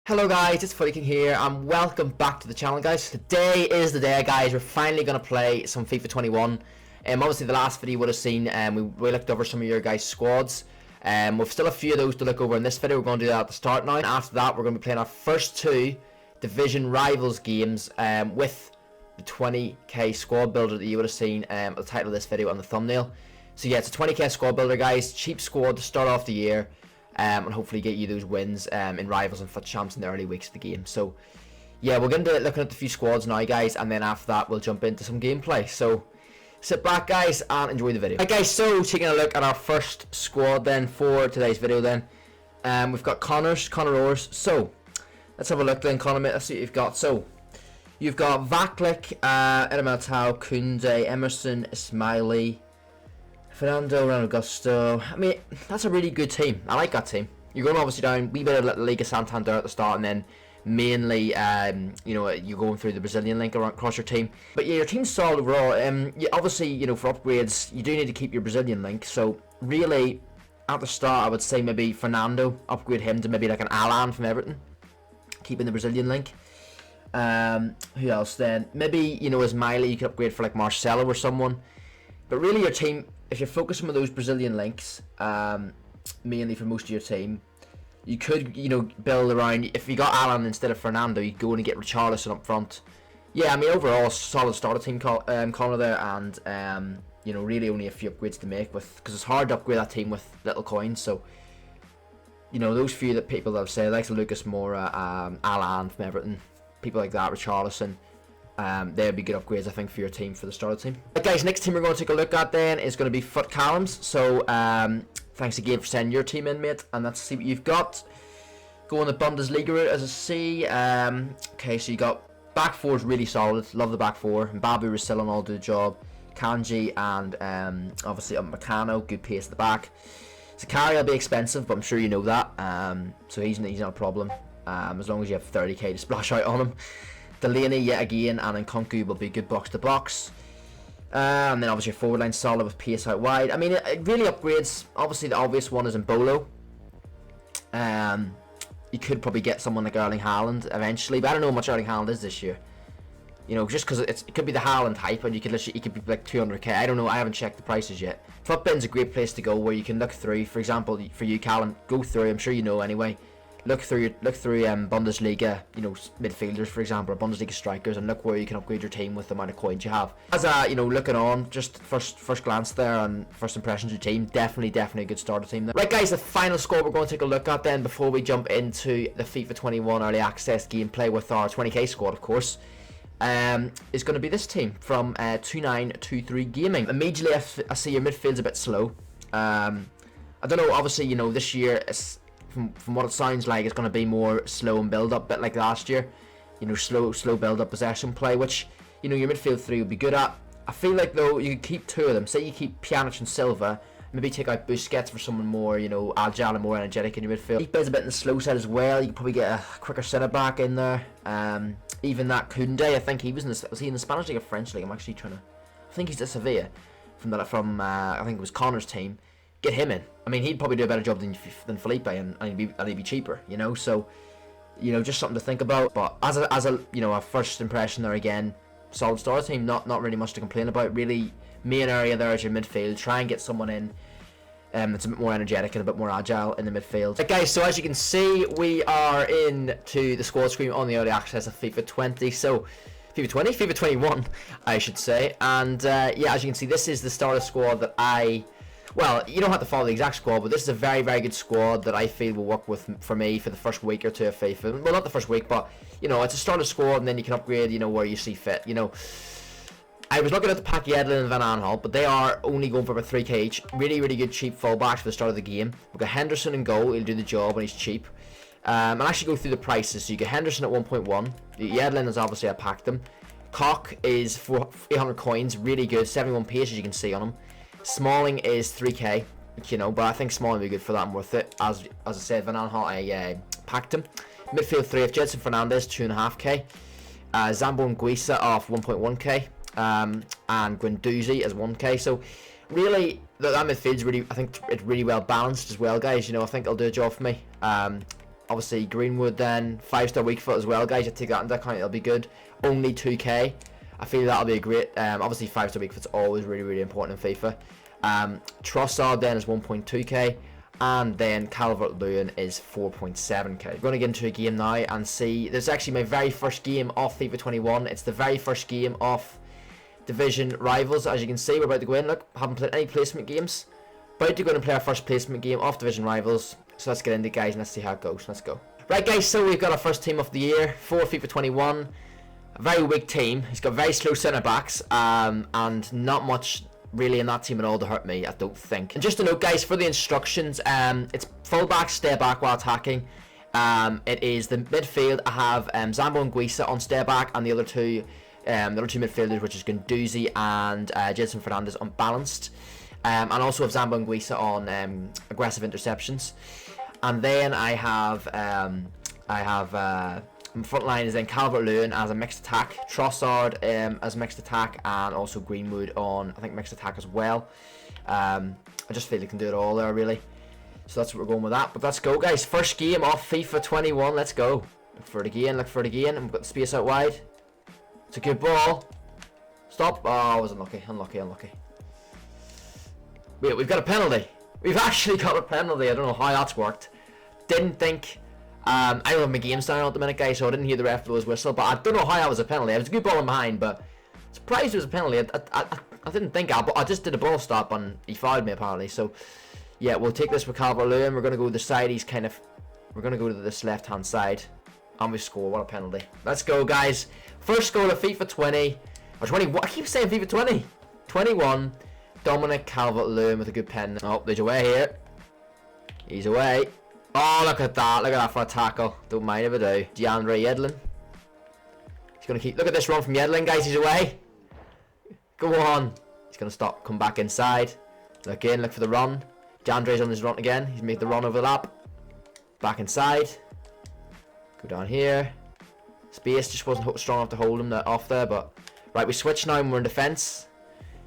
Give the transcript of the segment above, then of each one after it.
Hello guys, it's FootyKing here and welcome back to the channel guys. Today is the day guys, we're finally going to play some FIFA 21. Obviously the last video you would have seen, we looked over some of your guys' squads. We've still a few of those to look over in this video. We're going to do that at the start now. And after that we're going to be playing our first two Division Rivals games with the 20k squad builder that you would have seen at the title of this video and the thumbnail. So yeah, it's a 20k squad builder guys, cheap squad to start off the year. And hopefully get you those wins in Rivals and FUT Champs in the early weeks of the game. So yeah, we're going to be looking at the few squads now guys, and then after that we'll jump into some gameplay. So sit back guys and enjoy the video. Right guys, so taking a look at our first squad then for today's video then. We've got Connor Orrs. So let's have a look then, Connor, mate. Let's see what you've got. So you've got Vaklik, Edamatau, Kunde, Emerson, Ismaili, Fernando, Augusto. I mean, that's a really good team. I like that team. You're going obviously down wee bit of the Liga Santander at the start, and then mainly, you know, you're going through the Brazilian link across your team. But yeah, your team's solid overall. Obviously, you know, for upgrades, you do need to keep your Brazilian link. So really, at the start, I would say maybe Fernando, upgrade him to maybe like an Alan from Everton, keeping the Brazilian link. Who else then? Maybe, you know, Ismaili, you could upgrade for like Marcelo or someone. But really, your team, if you're focusing on those Brazilian links, mainly for most of your team, you could, you know, build around. If you got Alan instead of Fernando, you go and get Richarlison up front. Yeah, I mean, overall, solid starter team, Connor there, and you know, really only a few upgrades to make with, because it's hard to upgrade that team with little coins. So, you know, those few that people that have said, like Lucas Moura, Alan from Everton, people like that, Richarlison. They'd be good upgrades, I think, for your team, for the starter team. Right, guys, next team we're going to take a look at then is going to be FUT Callums. So, thanks again for sending your team in, mate. And let's see what you've got. Going the Bundesliga route, as I see. Okay, so you got back four is really solid. Love the back four. Mbabu, Russillo all do the job. Kanji and obviously Meccano, good pace at the back. Zakari will be expensive, but I'm sure you know that. So he's not a problem. As long as you have 30k to splash out on him. Delaney yet again, and Nkunku will be good box to box. And then obviously your forward line solid with pace out wide. I mean, it really upgrades. Obviously the obvious one is Mbolo. You could probably get someone like Erling Haaland eventually, but I don't know how much Erling Haaland is this year. You know, just because it could be the Haaland hype, and you could literally, it could be like 200k. I don't know. I haven't checked the prices yet. FUTBin's a great place to go where you can look through. For example, for you, Callum, go through. I'm sure you know anyway. Look through Bundesliga, you know, midfielders, for example, or Bundesliga strikers, and look where you can upgrade your team with the amount of coins you have. As you know, looking on, just first glance there and first impressions of your team, definitely a good starter team there. Right, guys, the final score we're going to take a look at then before we jump into the FIFA 21 early access gameplay with our 20k squad, of course, is going to be this team from 2923 Gaming. Immediately, I see your midfield's a bit slow. I don't know. Obviously, you know, this year it's. From what it sounds like, it's going to be more slow and build up, bit like last year. You know, slow build up possession play, which, you know, your midfield three would be good at. I feel like though you could keep two of them. Say you keep Pjanic and Silva, maybe take out Busquets for someone more, you know, agile and more energetic in your midfield. Keep a bit in the slow side as well. You could probably get a quicker centre back in there. Even that Kunde, I think he was he in the Spanish league or French league? I'm actually trying to. I think he's at Sevilla from I think it was Connor's team. Get him in. I mean, he'd probably do a better job than Felipe, and he'd be cheaper, you know. So, you know, just something to think about. But as a you know, a first impression there again, solid starter team. Not really much to complain about. Really, main area there is your midfield. Try and get someone in that's a bit more energetic and a bit more agile in the midfield. Right, guys, so as you can see, we are into the squad screen on the early access of FIFA 20. So. FIFA 21, I should say. And yeah, as you can see, this is the starter squad that well, you don't have to follow the exact squad, but this is a very good squad that I feel will work for me for the first week or two of FIFA. Well, not the first week, but, you know, it's a starter squad, and then you can upgrade, you know, where you see fit. You know, I was looking at the Pack Yedlin and Van Aanholt, but they are only going for about 3k each. Really good cheap fullbacks for the start of the game. We've got Henderson in goal. He'll do the job, and he's cheap. I'll actually go through the prices. So you get Henderson at 1.1. Yedlin is obviously, I packed them. Koch is 800 coins. Really good. 71 pace, as you can see on him. Smalling is 3k, you know, but I think Smalling will be good for that and worth it. As I said, Van Aanholt, I packed him. Midfield 3 of Jedson Fernandez, 2.5k. Zambo Anguissa off 1.1k. And Guendouzi as 1k. So really, that midfield's really, I think it's really well balanced as well, guys. You know, I think it'll do a job for me. Obviously Greenwood then, 5-star weak foot as well, guys. You take that into account, it'll be good. Only 2k. I feel that'll be a great. Obviously 5-star weak foot's always really important in FIFA. Trossard then is 1.2k, and then Calvert-Lewin is 4.7k. We're going to get into a game now and see. This is actually my very first game off FIFA 21. It's the very first game off Division Rivals. As you can see, we're about to go in. Look, haven't played any placement games. About to go in and play our first placement game off Division Rivals. So let's get into it, guys, and let's see how it goes. Let's go. Right, guys, so we've got our first team of the year for FIFA 21. A very weak team. He's got very slow centre backs, and not much really in that team at all to hurt me, I don't think. And just a note, guys, for the instructions, it's fullback, stay back while attacking. It is the midfield. I have Zambo and Guisa on stay back, and the other two midfielders, which is Guendouzi and Jason Fernandez, unbalanced. And also have Zambo and Guisa on aggressive interceptions. And then I have front line is then Calvert-Lewin as a mixed attack, Trossard as mixed attack, and also Greenwood on, I think, mixed attack as well. I just feel they can do it all there, really. So that's what we're going with that. But let's go, guys. First game off FIFA 21. Let's go. Look for it again. Look for it again. And we've got the space out wide. It's a good ball. Stop. Oh, I was unlucky. Unlucky. Wait, we've got a penalty. We've actually got a penalty. I don't know how that's worked. Didn't think. I don't have my games down at the minute, guys, so I didn't hear the ref blow his whistle. But I don't know how that was a penalty. It was a good ball in behind, but surprised it was a penalty. I didn't think I just did a ball stop and he fouled me apparently. So yeah, we'll take this with Calvert-Lewin. We're gonna go to the side. We're gonna go to this left-hand side, and we score. What a penalty! Let's go, guys. First goal of FIFA 20 or 21. I keep saying FIFA 20. 21. Dominic Calvert-Lewin with a good pen. Oh, there's away here. He's away. Oh, look at that. Look at that for a tackle. Don't mind if I do. DeAndre Yedlin. He's going to keep... Look at this run from Yedlin, guys. He's away. Go on. He's going to stop. Come back inside. Look in. Look for the run. DeAndre's on his run again. He's made the run over the lap. Back inside. Go down here. Space just wasn't strong enough to hold him off there, but... Right, we switch now and we're in defence.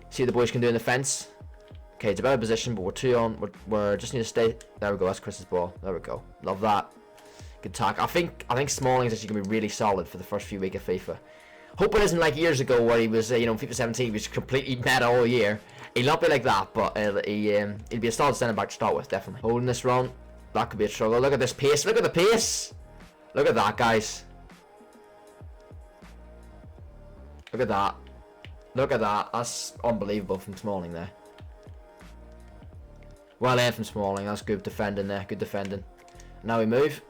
See what the boys can do in defence. Okay, it's a better position, but we're 2 on. We're just need to stay. There we go. That's Chris's ball. There we go. Love that. Good tackle. I think Smalling's actually gonna be really solid for the first few weeks of FIFA. Hope it isn't like years ago where he was, FIFA 17, he was completely meta all year. He'll not be like that, but he'll be a solid centre back to start with, definitely. Holding this run, that could be a struggle. Look at this pace. Look at the pace. Look at that, guys. Look at that. Look at that. That's unbelievable from Smalling there. Well in from Smalling. That's good defending there. Good defending. Now we move.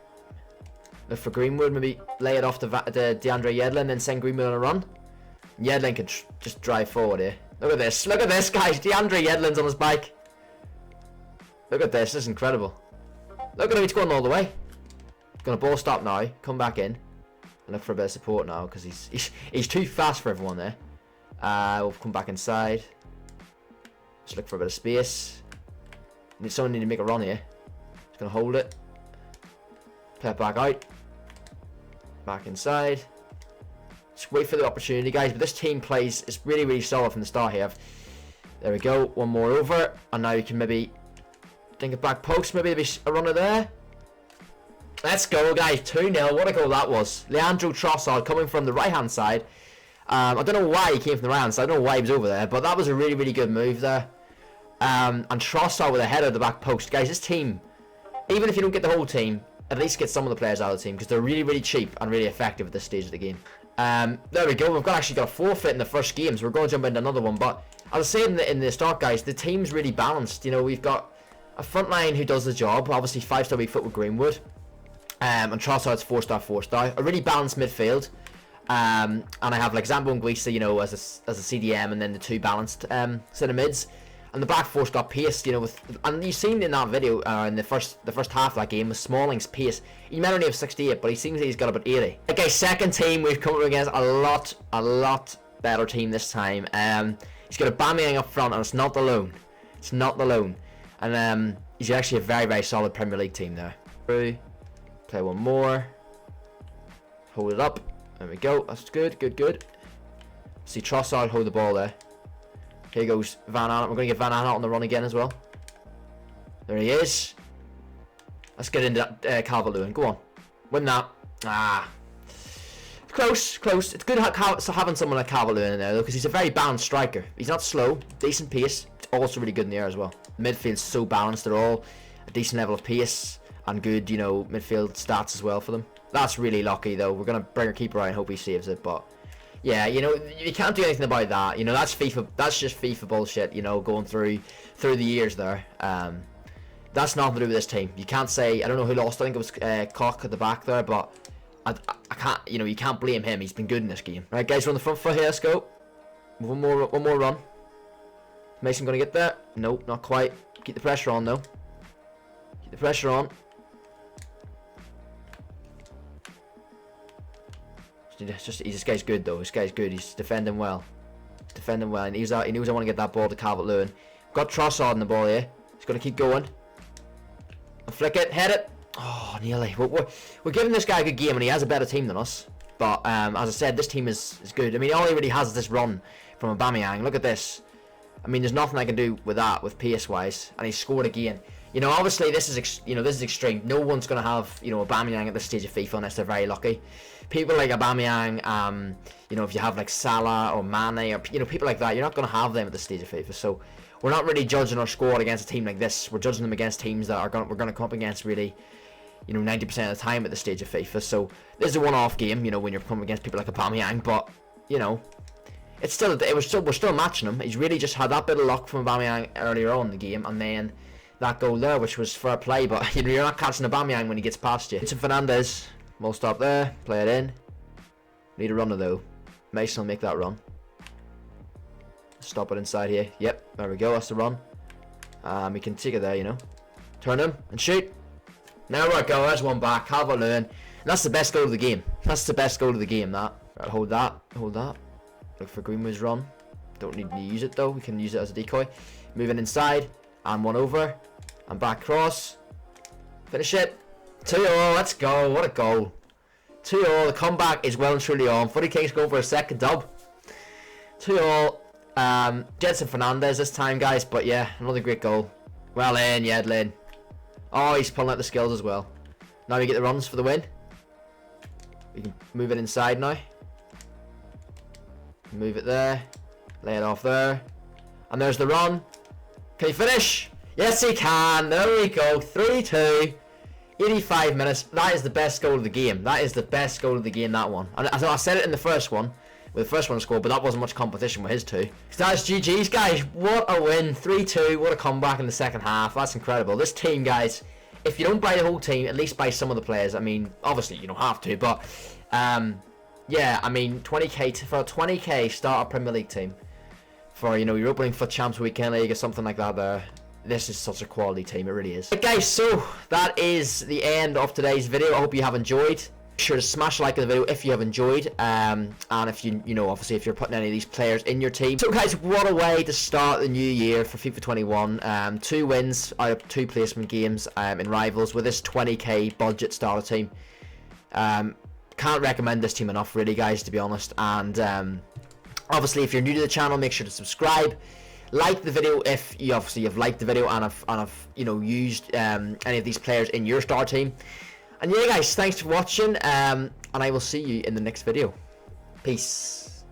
Look for Greenwood. Maybe lay it off to DeAndre Yedlin, then send Greenwood on a run. Yedlin can just drive forward here. Look at this. Look at this, guys. DeAndre Yedlin's on his bike. Look at this. This is incredible. Look at him. He's going all the way. He's going to ball stop now. Come back in. And look for a bit of support now because he's too fast for everyone there. We'll come back inside. Just look for a bit of space. Someone need to make a run here. Just gonna hold it. Play it back out. Back inside. Just wait for the opportunity, guys. But this team plays, it's really solid from the start here. There we go. One more over. And now you can maybe think of back post. Maybe there'll be a runner there. Let's go, guys. 2-0. What a goal that was. Leandro Trossard coming from the right hand side. I don't know why he came from the right hand side. I don't know why he was over there. But that was a really good move there. And Trossard with a header at the back post. Guys, this team, even if you don't get the whole team, at least get some of the players out of the team because they're really cheap and really effective at this stage of the game. There we go. We've actually got a forfeit in the first game, so we're going to jump into another one. But as I said in the start, guys, the team's really balanced. We've got a front line who does the job. Obviously, 5-star weak foot with Greenwood. And Trossard's 4-star. A really balanced midfield. And I have like Zambo and Guisa, as a CDM, and then the 2 balanced centre mids. And the back 4's got pace, and you've seen in that video in the first half of that game with Smalling's pace. He might only have 68, but he seems like he's got about 80. Okay, second team we've come up against a lot better team this time. He's got a Aubameyang up front, and it's not the loan. It's not the loan, and he's actually a very solid Premier League team there. Through, play one more, hold it up. There we go. That's good. See Trossard hold the ball there. Here goes Van Aanholt. We're going to get Van Aanholt on the run again as well. There he is. Let's get into Calvert-Lewin. Go on. Win that. Ah. Close. It's good having someone like Calvert-Lewin in there, though, because he's a very balanced striker. He's not slow. Decent pace. Also really good in the air as well. Midfield's so balanced. They're all a decent level of pace and good, you know, midfield stats as well for them. That's really lucky, though. We're going to bring our keeper out and hope he saves it, but... yeah, you know, you can't do anything about that. You know, that's FIFA. That's just FIFA bullshit. You know, going through the years there. That's nothing to do with this team. You can't say. I don't know who lost. I think it was Koch at the back there, but I can't. You know, you can't blame him. He's been good in this game. Right, guys, we're on the front foot here. Let's go. One more run. Mason gonna get there? Nope, not quite. Keep the pressure on though. Keep the pressure on. This guy's good though. This guy's good. He's defending well. Defending well. And he knows I want to get that ball to Calvert-Lewin. Got Trossard in the ball here. He's got to keep going. And flick it. Head it. Oh, nearly. We're giving this guy a good game, and he has a better team than us. But as I said, this team is good. I mean, all he really has is this run from Aubameyang. Look at this. I mean, there's nothing I can do with that, with pace wise. And he scored again. You know, obviously this is extreme. No one's gonna have, you know, Aubameyang at this stage of FIFA unless they're very lucky. People like Aubameyang, you know, if you have like Salah or Mane or, you know, people like that, you're not gonna have them at this stage of FIFA. So we're not really judging our squad against a team like this. We're judging them against teams that we're gonna come up against really, you know, 90% of the time at this stage of FIFA. So this is a one-off game, you know, when you're coming against people like Aubameyang, but you know, we're still matching him. He's really just had that bit of luck from Aubameyang earlier on in the game, and then that goal there, which was fair play, but you know, you're not catching Aubameyang when he gets past you. It's Fernandez. We'll stop there. Play it in. Need a runner though. Mason will make that run. Stop it inside here. Yep, there we go. That's the run. We can take it there, you know. Turn him and shoot. There we go. There's one back. Calvert-Lewin. That's the best goal of the game. That's the best goal of the game. That. Right, hold that. Hold that. Look for Greenwood's run. Don't need to use it though. We can use it as a decoy. Moving inside. And one over. And back cross. Finish it. 2-0. Let's go. What a goal. 2-0. The comeback is well and truly on. Footy Kings going for a second dub. 2-0. Jensen Fernandez this time, guys. But yeah, another great goal. Well in, Yedlin. Oh, he's pulling out the skills as well. Now we get the runs for the win. We can move it inside now. Move it there. Lay it off there. And there's the run. Can he finish? Yes, he can. There we go. 3-2. 85 minutes. That is the best goal of the game. That is the best goal of the game, that one. And I said it in the first one, with the first one scored, but that wasn't much competition with his two. So that's GG's, guys. What a win. 3-2. What a comeback in the second half. That's incredible. This team, guys, if you don't buy the whole team, at least buy some of the players. I mean, obviously, you don't have to, but yeah, I mean, 20k for a 20k start a Premier League team for, you know, your opening for Champs Weekend League or something like that there. This is such a quality team, it really is. But guys, so that is the end of today's video. I hope you have enjoyed. Be sure to smash a like on the video if you have enjoyed, and if you know, obviously if you're putting any of these players in your team. So guys, what a way to start the new year for FIFA 21. 2 wins out of 2 placement games in Rivals with this 20k budget starter team. Can't recommend this team enough, really, guys, to be honest. And obviously, if you're new to the channel, make sure to subscribe. Like the video if you obviously have liked the video and have you know, used any of these players in your star team. And yeah, guys, thanks for watching, and I will see you in the next video. Peace.